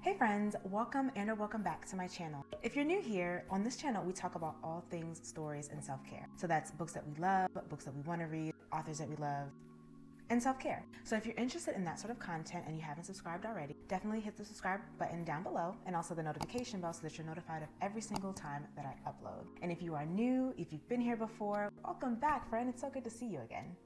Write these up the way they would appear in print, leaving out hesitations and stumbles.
Hey friends, welcome and or welcome back to my channel. If you're new here, on this channel we talk about all things stories and self-care. So that's books that we love, books that we want to read, authors that we love, and self-care. So if you're interested in that sort of content and you haven't subscribed already, definitely hit the subscribe button down below and also the notification bell so that you're notified of every single time that I upload. And if you are new, if you've been here before, welcome back, friend. It's so good to see you again.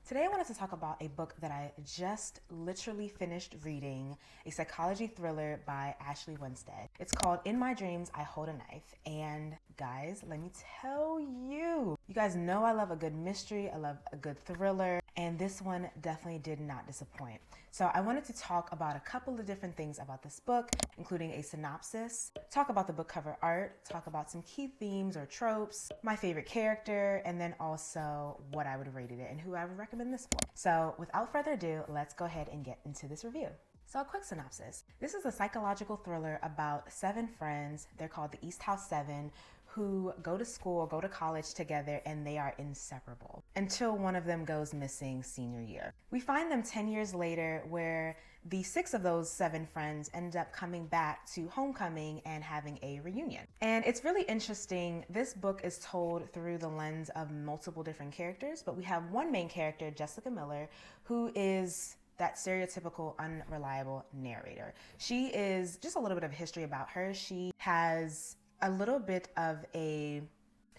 Today I wanted to talk about a book that I just literally finished reading, a psychology thriller by Ashley Winstead. It's called In My Dreams, I Hold a Knife. And guys, let me tell you, you guys know I love a good mystery, I love a good thriller, and this one definitely did not disappoint. So I wanted to talk about a couple of different things about this book, including a synopsis, talk about the book cover art, talk about some key themes or tropes, my favorite character, and then also what I would have rated it and who I would recommend this for. So without further ado, let's go ahead and get into this review. So a quick synopsis. This is a psychological thriller about 7 friends. They're called the East House 7, who go to school, go to college together, and they are inseparable until one of them goes missing senior year. We find them 10 years later where the 6 of those 7 friends end up coming back to homecoming and having a reunion. And it's really interesting. This book is told through the lens of multiple different characters, but we have one main character, Jessica Miller, who is that stereotypical unreliable narrator. She is, just a little bit of history about her, she has a little bit of a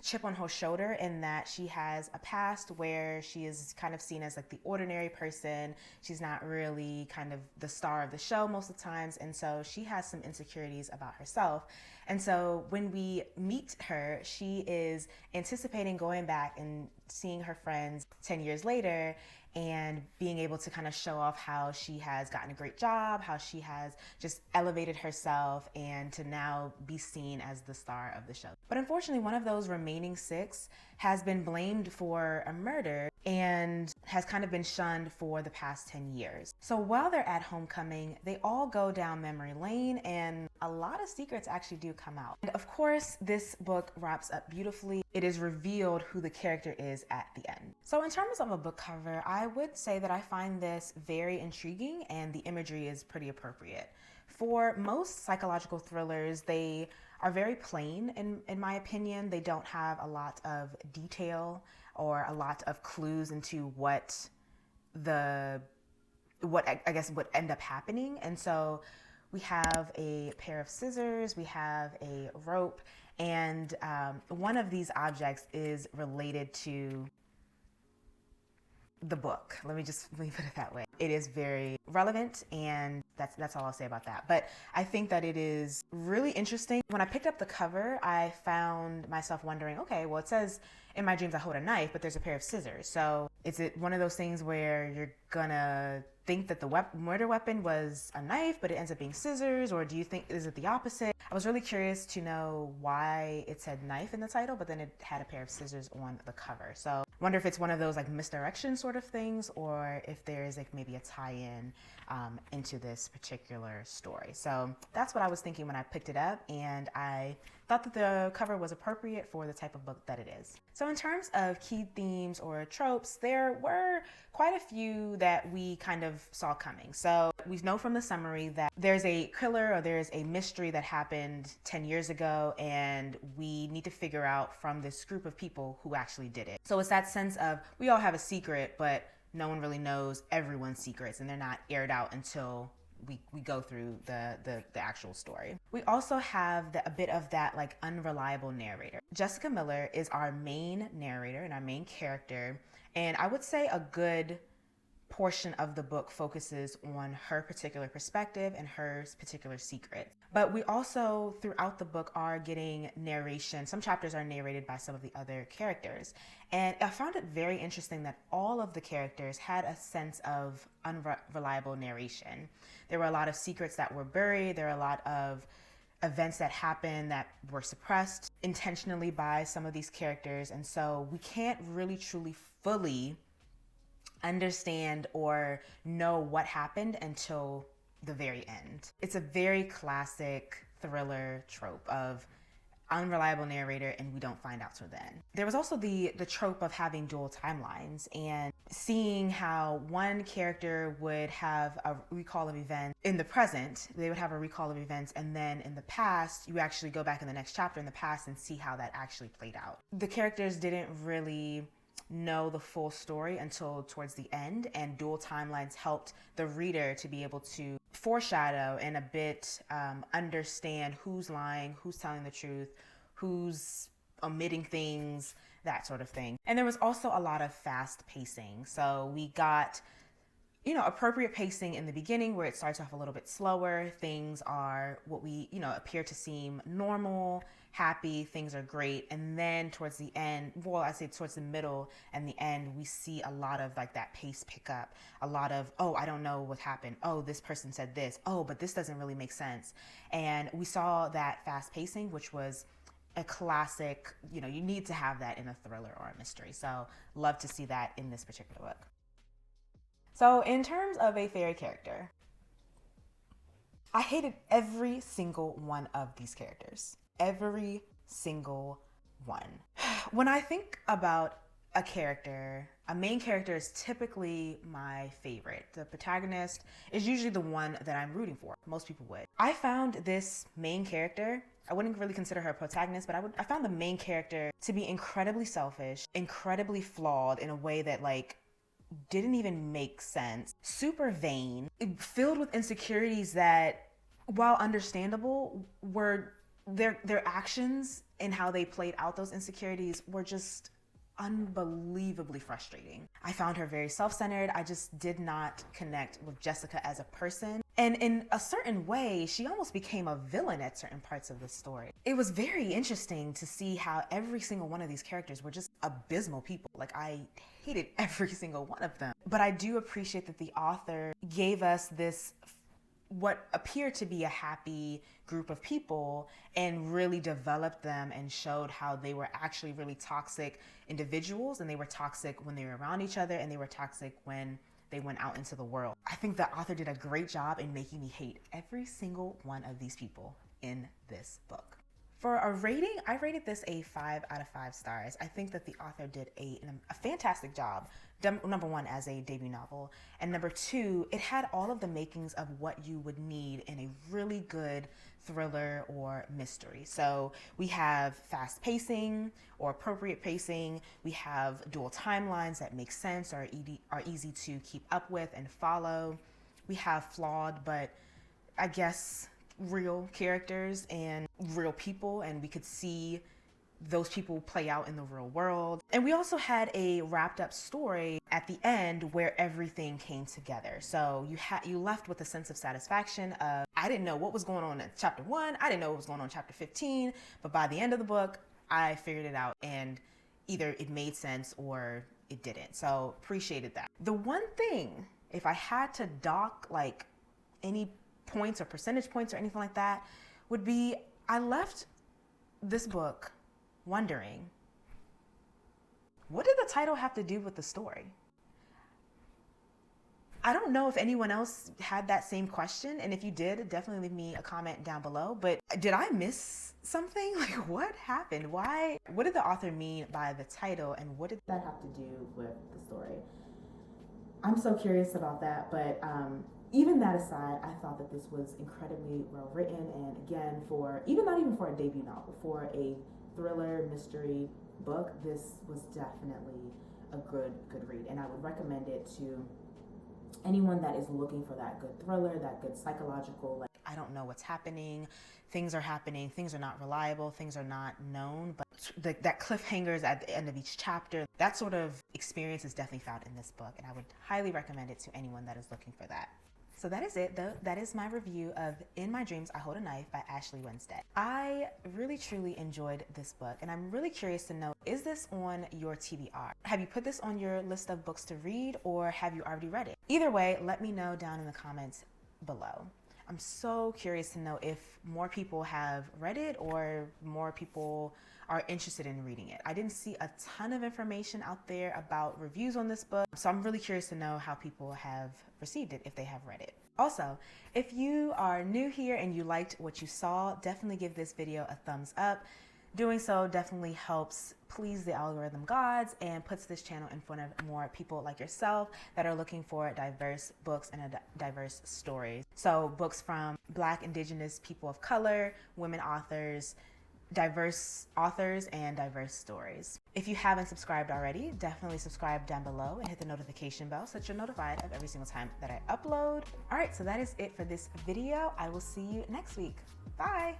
chip on her shoulder in that she has a past where she is kind of seen as like the ordinary person. She's not really kind of the star of the show most of the times, and so she has some insecurities about herself. And so when we meet her, she is anticipating going back and seeing her friends 10 years later and being able to kind of show off how she has gotten a great job, how she has just elevated herself and to now be seen as the star of the show. But unfortunately, one of those remaining 6 has been blamed for a murder and has kind of been shunned for the past 10 years. So while they're at homecoming, they all go down memory lane and a lot of secrets actually do come out. And of course, this book wraps up beautifully. It is revealed who the character is at the end. So in terms of a book cover, I would say that I find this very intriguing and the imagery is pretty appropriate. For most psychological thrillers, they are very plain in my opinion. They don't have a lot of detail or a lot of clues into what I guess would end up happening. And so we have a pair of scissors, we have a rope, and one of these objects is related to the book. Let me put it that way. It is very relevant, and that's all I'll say about that. But I think that it is really interesting. When I picked up the cover, I found myself wondering, okay, well, it says, in my dreams I hold a knife, but there's a pair of scissors. So is it one of those things where you're gonna think that the murder weapon was a knife, but it ends up being scissors? Or do you think, is it the opposite? I was really curious to know why it said knife in the title, but then it had a pair of scissors on the cover. So I wonder if it's one of those like misdirection sort of things, or if there is like maybe a tie-in into this particular story. So that's what I was thinking when I picked it up, and I thought that the cover was appropriate for the type of book that it is. So in terms of key themes or tropes, there were quite a few that we kind of saw coming. So we know from the summary that there's a killer or there's a mystery that happened 10 years ago, and we need to figure out from this group of people who actually did it. So it's that sense of we all have a secret, but no one really knows everyone's secrets, and they're not aired out until we go through the actual story. We also have a bit of that like unreliable narrator. Jessica Miller is our main narrator and our main character, and I would say a good portion of the book focuses on her particular perspective and her particular secret. But we also, throughout the book, are getting narration. Some chapters are narrated by some of the other characters. And I found it very interesting that all of the characters had a sense of unreliable narration. There were a lot of secrets that were buried. There were a lot of events that happened that were suppressed intentionally by some of these characters. And so we can't really truly fully understand or know what happened until the very end. It's a very classic thriller trope of unreliable narrator, and we don't find out till then. There was also the trope of having dual timelines and seeing how one character would have a recall of events in the present, they would have a recall of events, and then in the past, you actually go back in the next chapter in the past and see how that actually played out. The characters didn't really know the full story until towards the end, and dual timelines helped the reader to be able to foreshadow and a bit understand who's lying, who's telling the truth, who's omitting things, that sort of thing. And there was also a lot of fast pacing. So we got, appropriate pacing in the beginning where it starts off a little bit slower. Things are what we, appear to seem normal, happy, things are great. And then towards the end, I say towards the middle and the end, we see a lot of like that pace pick up, a lot of, oh, I don't know what happened. Oh, this person said this. Oh, but this doesn't really make sense. And we saw that fast pacing, which was a classic, you need to have that in a thriller or a mystery. So love to see that in this particular book. So in terms of a fairy character, I hated every single one of these characters. Every single one. When I think about a character, a main character is typically my favorite. The protagonist is usually the one that I'm rooting for. Most people would. I found this main character, I wouldn't really consider her a protagonist, but I found the main character to be incredibly selfish, incredibly flawed in a way that didn't even make sense. Super vain, filled with insecurities that, while understandable, were their actions and how they played out those insecurities were just unbelievably frustrating. I found her very self-centered. I just did not connect with Jessica as a person. And in a certain way, she almost became a villain at certain parts of the story. It was very interesting to see how every single one of these characters were just abysmal people. I hated every single one of them. But I do appreciate that the author gave us this what appeared to be a happy group of people and really developed them and showed how they were actually really toxic individuals, and they were toxic when they were around each other, and they were toxic when they went out into the world. I think the author did a great job in making me hate every single one of these people in this book. For a rating, I rated this a 5 out of 5 stars. I think that the author did a fantastic job. Number one, as a debut novel. And number two, it had all of the makings of what you would need in a really good thriller or mystery. So we have fast pacing or appropriate pacing. We have dual timelines that make sense, are easy to keep up with and follow. We have flawed, but I guess real characters and real people, and we could see those people play out in the real world. And we also had a wrapped up story at the end where everything came together. So you left with a sense of satisfaction of, I didn't know what was going on in chapter 1, I didn't know what was going on in chapter 15, but by the end of the book, I figured it out, and either it made sense or it didn't. So appreciated that. The one thing, if I had to dock any points or percentage points or anything like that, would be I left this book wondering, what did the title have to do with the story? I don't know if anyone else had that same question, and if you did, definitely leave me a comment down below. But did I miss something? What happened? Why? What did the author mean by the title, and what did that have to do with the story? I'm so curious about that, but even that aside, I thought that this was incredibly well written, and again, not even for a debut novel, for a thriller mystery book, this was definitely a good read, and I would recommend it to anyone that is looking for that good thriller, that good psychological, I don't know what's happening, things are happening, things are not reliable, things are not known, but that cliffhangers at the end of each chapter, that sort of experience is definitely found in this book, and I would highly recommend it to anyone that is looking for that. So that is it, though. That is my review of In My Dreams, I Hold a Knife by Ashley Winstead. I really, truly enjoyed this book, and I'm really curious to know, is this on your TBR? Have you put this on your list of books to read, or have you already read it? Either way, let me know down in the comments below. I'm so curious to know if more people have read it or more people are interested in reading it. I didn't see a ton of information out there about reviews on this book, so I'm really curious to know how people have received it if they have read it. Also, if you are new here and you liked what you saw, definitely give this video a thumbs up. Doing so definitely helps please the algorithm gods and puts this channel in front of more people like yourself that are looking for diverse books and diverse stories. So books from Black, Indigenous, people of color, women authors, diverse authors, and diverse stories. If you haven't subscribed already, definitely subscribe down below and hit the notification bell so that you're notified of every single time that I upload. All right, so that is it for this video. I will see you next week. Bye.